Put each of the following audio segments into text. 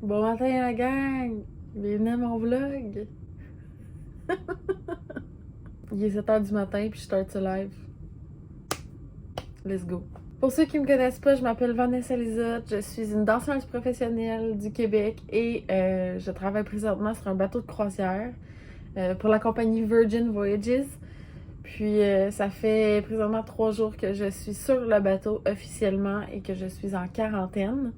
Bon matin la gang! Bienvenue à mon vlog! Il est 7h du matin puis je start ce live. Let's go! Pour ceux qui me connaissent pas, je m'appelle Vanessa Lizotte, je suis une danseuse professionnelle du Québec et je travaille présentement sur un bateau de croisière pour la compagnie Virgin Voyages. Puis ça fait présentement 3 jours que je suis sur le bateau officiellement et que je suis en quarantaine.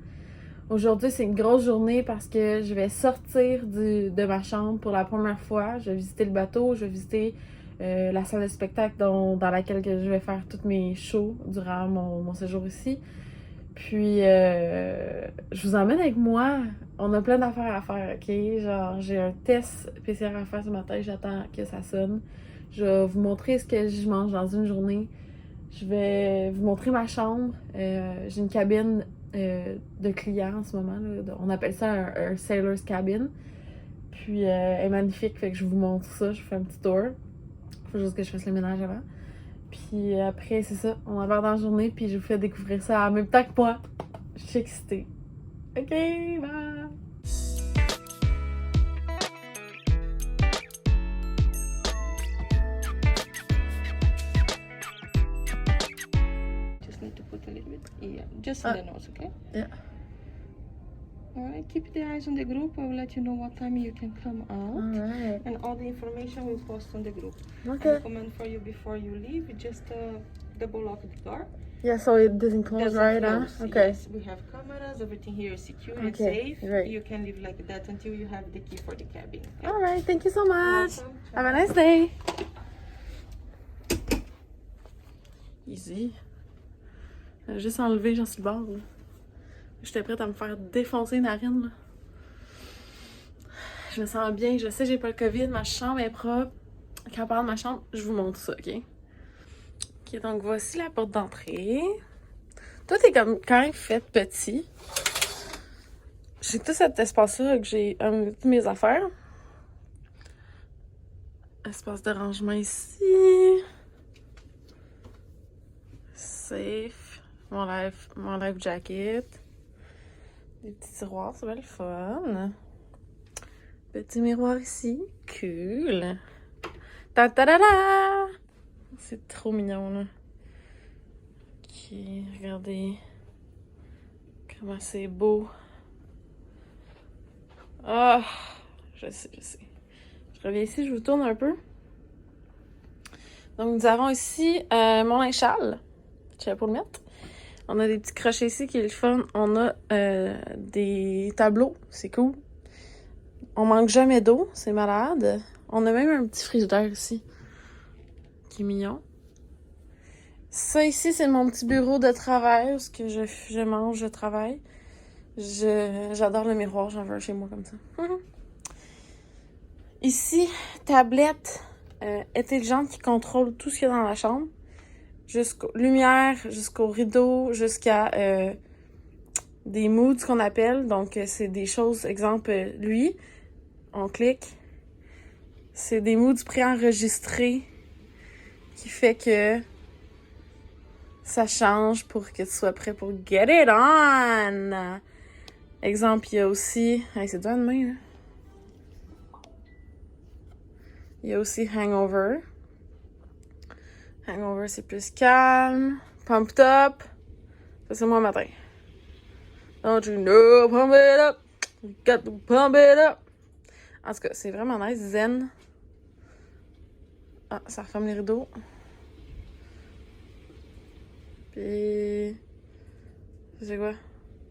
Aujourd'hui, c'est une grosse journée parce que je vais sortir de ma chambre pour la première fois. Je vais visiter le bateau, je vais visiter la salle de spectacle dans laquelle je vais faire tous mes shows durant mon séjour ici. Puis, je vous emmène avec moi. On a plein d'affaires à faire, ok? Genre, j'ai un test PCR à faire ce matin, j'attends que ça sonne. Je vais vous montrer ce que je mange dans une journée. Je vais vous montrer ma chambre. J'ai une cabine de clients en ce moment. Là. On appelle ça un sailor's cabin. Puis elle est magnifique, fait que je vous montre ça. Je vous fais un petit tour. Faut juste que je fasse le ménage avant. Puis après, c'est ça. On embarque dans la journée, puis je vous fais découvrir ça en même temps que moi. Je suis excitée. Ok, bye! Just need to put a little bit, yeah, just in the nose, okay? Yeah. Alright, keep the eyes on the group. I will let you know what time you can come out. Alright. And all the information we'll post on the group. I Okay. recommend for you before you leave, just double lock the door. Yeah, so it doesn't close, Doesn't right? close. Okay. Yes, we have cameras, everything here is secure and Okay, safe. great. You can leave like that until you have the key for the cabin. Okay? Alright, thank you so much. Welcome. Have a nice day. Easy. J'ai juste enlevé, j'en suis le bord. Là. J'étais prête à me faire défoncer les narines. Là. Je me sens bien, je sais j'ai pas le COVID, ma chambre est propre. Quand on parle de ma chambre, je vous montre ça, ok? Ok, donc voici la porte d'entrée. Tout est comme quand même fait petit. J'ai tout cet espace-là que j'ai toutes mes affaires. Espace de rangement ici. Safe. Mon life jacket. Des petits tiroirs, c'est bien le fun. Petit miroir ici. Cool. Ta-ta-da-da! C'est trop mignon, là. Ok, regardez. Comment c'est beau. Ah! Je sais. Je reviens ici, je vous tourne un peu. Donc, nous avons ici mon linge sale. Je savais pas le mettre. On a des petits crochets ici qui est le fun. On a des tableaux, c'est cool. On manque jamais d'eau, c'est malade. On a même un petit frigidaire ici, qui est mignon. Ça ici, c'est mon petit bureau de travail, où que je mange, je travaille. J'adore le miroir, j'en veux un chez moi comme ça. Ici, tablette intelligente qui contrôle tout ce qu'il y a dans la chambre. Jusqu'aux lumières, jusqu'aux rideaux, jusqu'à des moods qu'on appelle. Donc, c'est des choses, exemple, lui, on clique. C'est des moods préenregistrés qui fait que ça change pour que tu sois prêt pour get it on! Exemple, il y a aussi... Hey, c'est dur demain, là. Il y a aussi Hangover. Hangover, c'est plus calme. Pumped Up. Ça, c'est moi matin. Don't you know, pump it up. You got to pump it up. En tout cas, c'est vraiment nice. Zen. Ah, ça referme les rideaux. Puis... c'est quoi?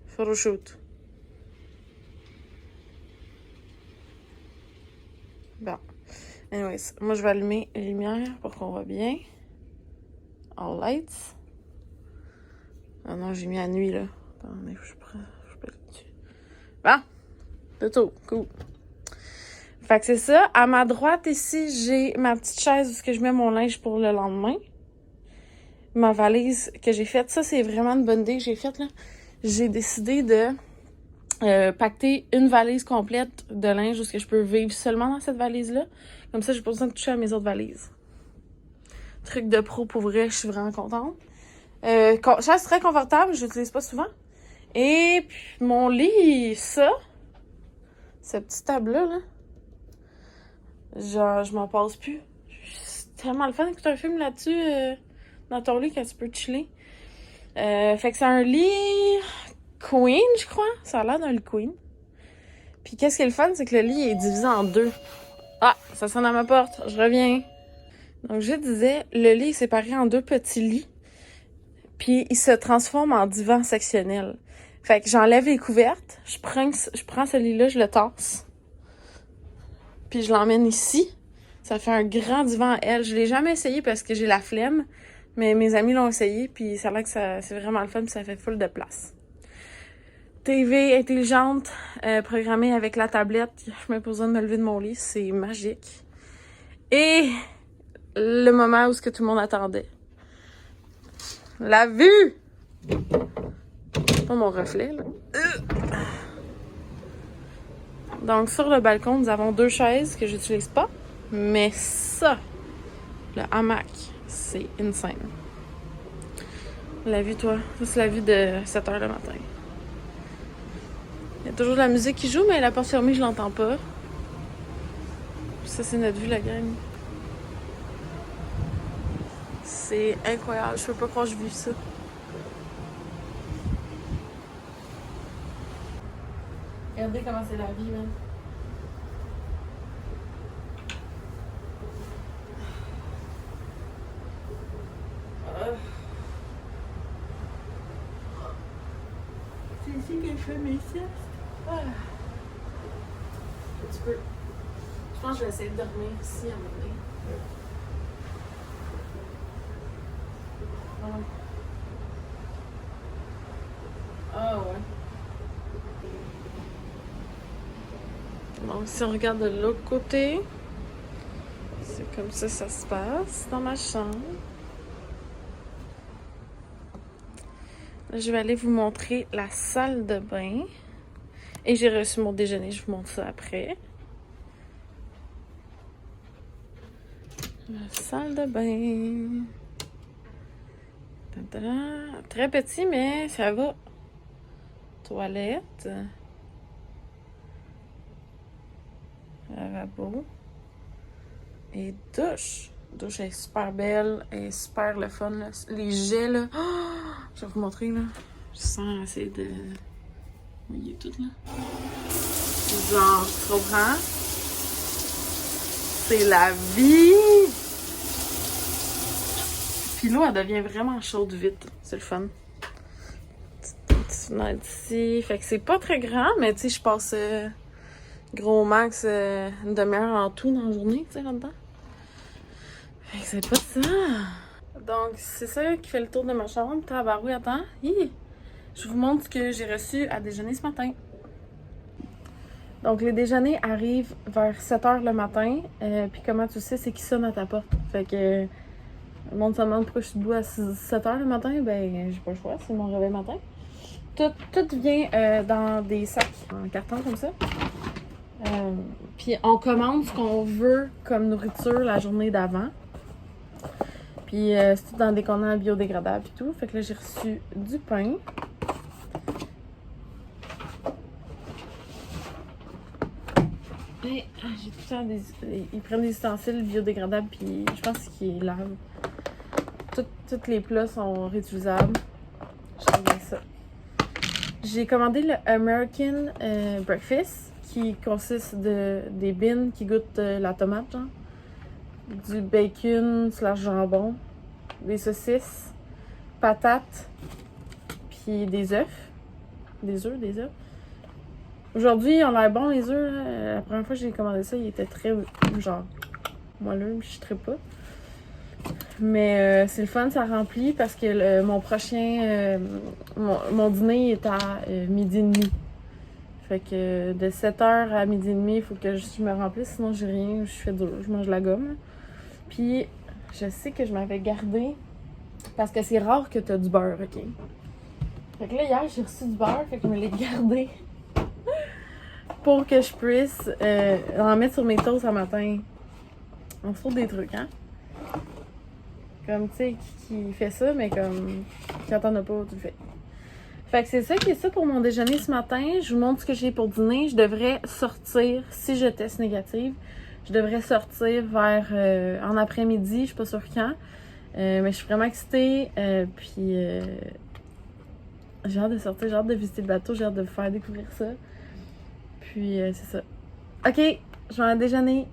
Photoshoot. Bon. Anyways, moi, je vais allumer les lumières pour qu'on voit bien. All lights. Ah non, j'ai mis à nuit, là. Attendez, je peux là-dessus. Bon. C'est tout. Cool. Fait que c'est ça. À ma droite, ici, j'ai ma petite chaise où je mets mon linge pour le lendemain. Ma valise que j'ai faite. Ça, c'est vraiment une bonne idée que j'ai faite, là. J'ai décidé de pacter une valise complète de linge où je peux vivre seulement dans cette valise-là. Comme ça, j'ai pas besoin de toucher à mes autres valises. Truc de pro pour vrai, je suis vraiment contente. Chaise très confortable, je l'utilise pas souvent. Et puis mon lit, ça, Ce petit table-là, là. Genre, je m'en passe plus. C'est tellement le fun d'écouter un film là-dessus, dans ton lit, quand tu peux chiller. Fait que c'est un lit queen, je crois. Ça a l'air d'un lit queen. Puis qu'est-ce qui est le fun, c'est que le lit est divisé en deux. Ah, ça sonne à ma porte. Je reviens. Donc, je disais, le lit est séparé en deux petits lits. Puis, il se transforme en divan sectionnel. Fait que j'enlève les couvertes. Je prends ce lit-là, je le tasse. Puis, je l'emmène ici. Ça fait un grand divan à elle. Je l'ai jamais essayé parce que j'ai la flemme. Mais mes amis l'ont essayé. Puis, ça a l'air que c'est vraiment le fun. Puis, ça fait full de place. TV intelligente, programmée avec la tablette. Je n'ai même pas besoin de me lever de mon lit. C'est magique. Et le moment où ce que tout le monde attendait. La vue! C'est pas mon reflet, là. Donc, sur le balcon, nous avons 2 chaises que j'utilise pas. Mais ça, le hamac, c'est insane. La vue, toi. Ça, c'est la vue de 7 h le matin. Il y a toujours de la musique qui joue, mais la porte fermée, je l'entends pas. Ça, c'est notre vue, la gang. C'est incroyable. Je peux pas croire que je vis ça. Regardez comment c'est la vie, man. C'est ici que je fais mes siestes. Un petit peu. Je pense que je vais essayer de dormir ici à un moment donné. Ah ouais. Donc si on regarde de l'autre côté, c'est comme ça se passe dans ma chambre. Là, je vais aller vous montrer la salle de bain. Et j'ai reçu mon déjeuner, je vous montre ça après. La salle de bain. Tadam. Très petit, mais ça va. Toilette. Lavabo. Et douche. Douche est super belle. Elle est super le fun. Là. Les jets, là. Oh! Je vais vous montrer, là. Je sens essayer de mouiller tout, là. Genre, tu comprends? C'est la vie! Puis l'eau, elle devient vraiment chaude vite. C'est le fun. Petite fenêtre ici. Fait que c'est pas très grand, mais tu sais, je passe gros max une demi-heure en tout dans la journée, tu sais, là-dedans. Fait que c'est pas ça. Donc, c'est ça qui fait le tour de ma chambre. Tabarouille, attends. Hi! Je vous montre ce que j'ai reçu à déjeuner ce matin. Donc, les déjeuners arrivent vers 7 h le matin. Puis comment tu sais, c'est qui sonne à ta porte. Fait que le monde se demande pourquoi je suis debout à 7 h le matin. Ben, j'ai pas le choix, c'est mon réveil matin. Tout vient dans des sacs en carton comme ça. Puis on commande ce qu'on veut comme nourriture la journée d'avant. Puis c'est tout dans des contenants biodégradables et tout. Fait que là, j'ai reçu du pain. Et j'ai tout le temps ils prennent des ustensiles biodégradables puis je pense qu'ils lavent. Tous les plats sont réutilisables. J'aime bien ça. J'ai commandé le American Breakfast qui consiste des beans qui goûtent la tomate, genre. Du bacon / jambon, des saucisses, patates, puis des œufs. Des œufs. Aujourd'hui, ils ont l'air bons, les œufs. La première fois que j'ai commandé ça, ils étaient très, genre, moelleux, je ne pas. Mais c'est le fun, ça remplit parce que mon prochain, mon dîner est à 12h30. Fait que de 7 h à 12h30, il faut que je me remplisse, sinon j'ai rien, je fais dur, je mange la gomme. Puis je sais que je m'avais gardé, parce que c'est rare que tu as du beurre, ok? Fait que là, hier, j'ai reçu du beurre, fait que je me l'ai gardé pour que je puisse en mettre sur mes toasts ce matin. On se trouve des trucs, hein? Comme, tu sais, qui fait ça, mais comme, quand t'en as pas, tu le fais. Fait que c'est ça qui est ça pour mon déjeuner ce matin. Je vous montre ce que j'ai pour dîner. Je devrais sortir, si je teste négative, je devrais sortir vers en après-midi, je suis pas sûre quand. Mais je suis vraiment excitée. Puis j'ai hâte de sortir, j'ai hâte de visiter le bateau, j'ai hâte de vous faire découvrir ça. Puis c'est ça. Ok, je vais aller déjeuner.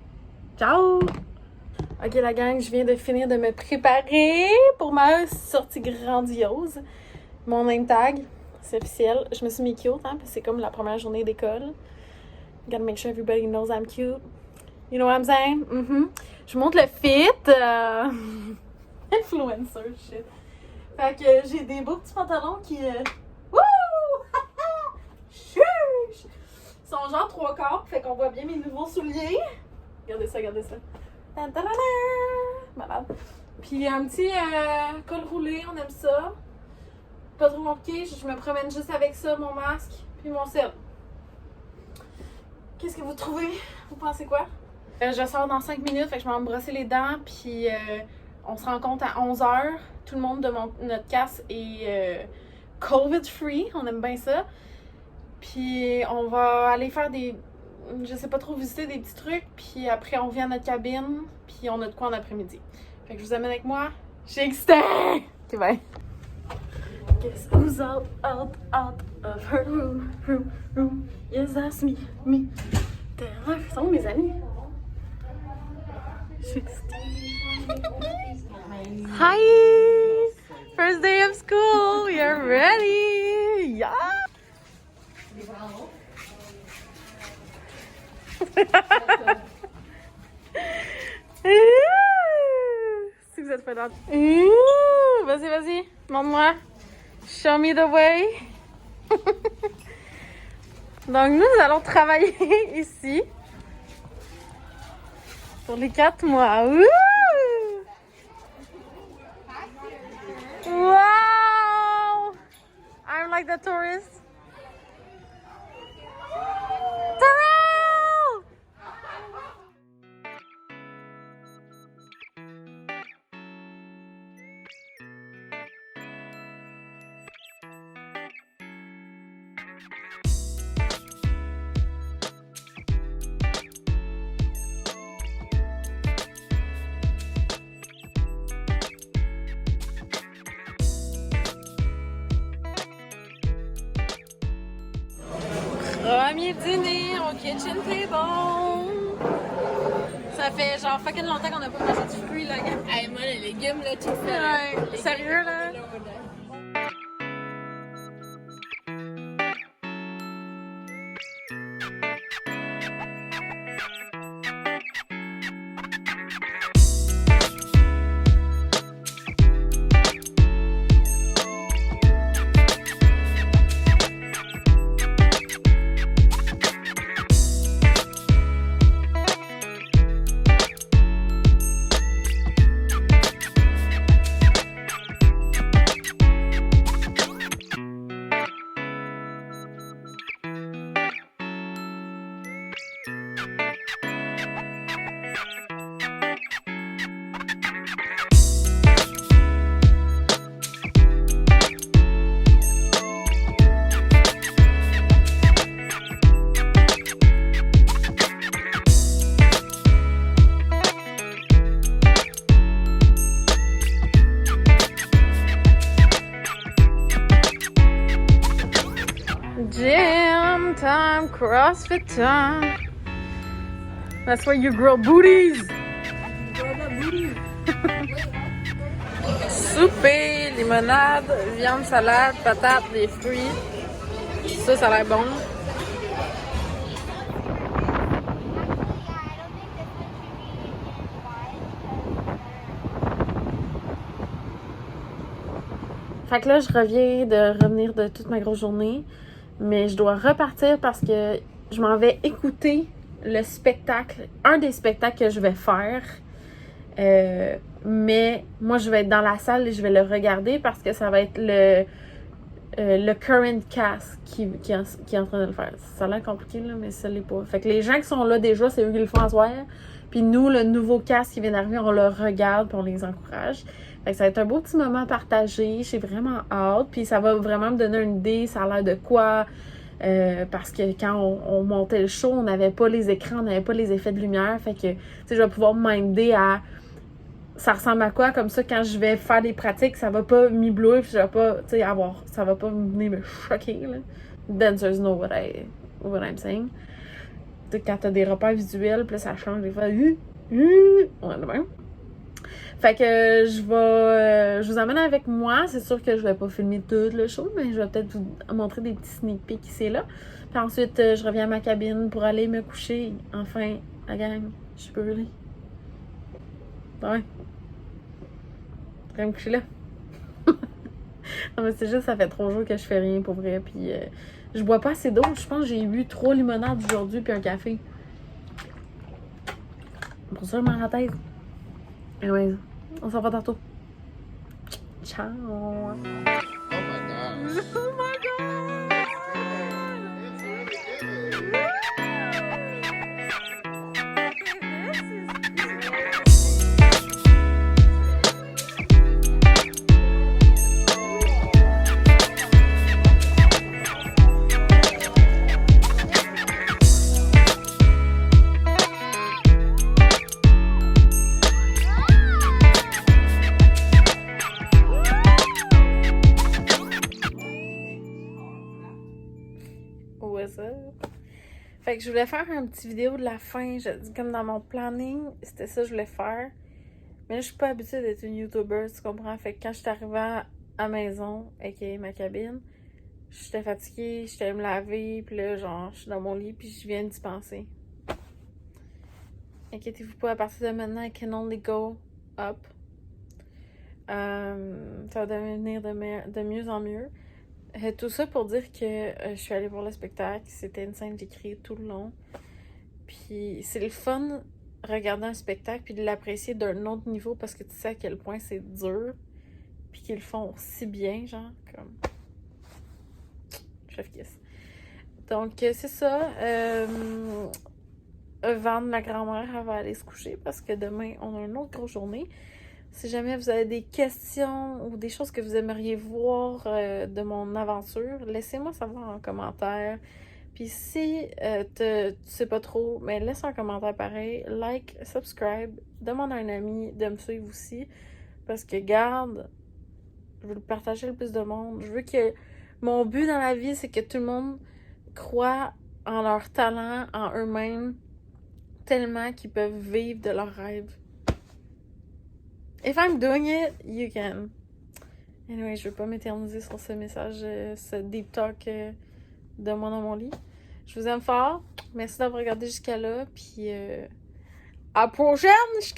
Ciao! Ok la gang, je viens de finir de me préparer pour ma sortie grandiose. Mon name tag, c'est officiel. Je me suis mis cute, hein, parce que c'est comme la première journée d'école. Gotta make sure everybody knows I'm cute. You know what I'm saying? Je vous montre le fit. Influencer shit. Fait que j'ai des beaux petits pantalons qui... Wouh! Chuch! Ils sont genre 3/4, fait qu'on voit bien mes nouveaux souliers. Regardez ça, regardez ça. Malade. Puis un petit col roulé, on aime ça. Pas trop compliqué, je me promène juste avec ça, mon masque, puis mon sel. Qu'est-ce que vous trouvez? Vous pensez quoi? Je sors dans 5 minutes, fait que je m'en vais me brosser les dents, puis on se rencontre à 11h. Tout le monde de notre casse est COVID-free, on aime bien ça. Puis on va aller faire des... Je sais pas trop, visiter des petits trucs, puis après on vient à notre cabine, puis on a de quoi en après-midi. Fait que je vous amène avec moi. Je suis excitée! Ok, bye! Guess who's out of her room. Yes, that's me. Tell her, sont mes amis. Je suis excitée. Hi! First day of school, you're ready! Yeah! Si vous êtes pas là. Vas-y, vas-y, montre-moi. Show me the way. Donc nous allons travailler ici pour les 4 mois. Wow! I'm like the tourist. Terrell! Premier dîner au kitchen table. Ça fait genre fucking longtemps qu'on n'a pas mangé de fruits là. Hey, moi, les légumes, là, tout ça. Ouais, sérieux là? Gym time, CrossFit time. That's where you grow booties. Souper, limonade, viande, salade, patates, des fruits. Ça a l'air bon. Fait que là, je reviens de revenir de toute ma grosse journée. Mais je dois repartir parce que je m'en vais écouter le spectacle, un des spectacles que je vais faire. Mais moi, je vais être dans la salle et je vais le regarder parce que ça va être le current cast qui est en train de le faire. Ça a l'air compliqué, là, mais ça l'est pas. Fait que les gens qui sont là déjà, c'est eux qui le font à soir. Puis nous, le nouveau cast qui vient d'arriver, on le regarde puis on les encourage. Fait que ça va être un beau petit moment partagé. J'ai vraiment hâte. Puis ça va vraiment me donner une idée, ça a l'air de quoi. Parce que quand on montait le show, on n'avait pas les écrans, on n'avait pas les effets de lumière. Fait que, tu sais, je vais pouvoir m'aider à ça ressemble à quoi, comme ça, quand je vais faire des pratiques, ça va pas m'éblouir, je vais pas, tu sais, ça va pas venir me choquer, là. Dancers know what I'm saying. Tu sais, quand t'as des repères visuels, puis là, ça change des fois. Ouais, de même. Fait que je vous emmène avec moi. C'est sûr que je vais pas filmer tout le show, mais je vais peut-être vous montrer des petits sneak peeks ici et là. Puis ensuite, je reviens à ma cabine pour aller me coucher. Enfin, la gang, je suis brûlée. Ouais. Je vais me coucher là. Non, mais c'est juste, ça fait 3 jours que je fais rien pour vrai. Puis je bois pas assez d'eau. Je pense que j'ai bu 3 limonades aujourd'hui puis un café. Pour ça, je m'en la tête. Et ouais, on s'en va tantôt. Ciao! Oh my gosh. Oh my god! What's up? Fait que je voulais faire un petit vidéo de la fin. Comme dans mon planning, c'était ça que je voulais faire. Mais là, je suis pas habituée d'être une YouTuber, tu comprends? Fait que quand je suis arrivée à la maison, aka ma cabine, j'étais fatiguée, j'étais me laver, puis là, genre, je suis dans mon lit, puis je viens d'y penser. Inquiétez-vous pas, à partir de maintenant, I can only go up. Ça va devenir de mieux en mieux. Tout ça pour dire que je suis allée voir le spectacle. C'était une scène que j'ai créée tout le long. Puis c'est le fun regarder un spectacle puis de l'apprécier d'un autre niveau parce que tu sais à quel point c'est dur. Puis qu'ils le font si bien, genre, comme. Chef kiss. Donc c'est ça. Vendre ma grand-mère, elle va aller se coucher parce que demain, on a une autre grosse journée. Si jamais vous avez des questions ou des choses que vous aimeriez voir de mon aventure, laissez-moi savoir en commentaire. Puis si tu sais pas trop, mais laisse un commentaire pareil, like, subscribe, demande à un ami de me suivre aussi. Parce que garde, je veux le partager le plus de monde. Je veux que mon but dans la vie, c'est que tout le monde croit en leur talent, en eux-mêmes, tellement qu'ils peuvent vivre de leurs rêves. If I'm doing it, you can. Anyway, je vais pas m'éterniser sur ce message, ce deep talk de moi dans mon lit. Je vous aime fort. Merci d'avoir regardé jusqu'à là. Puis à la prochaine, je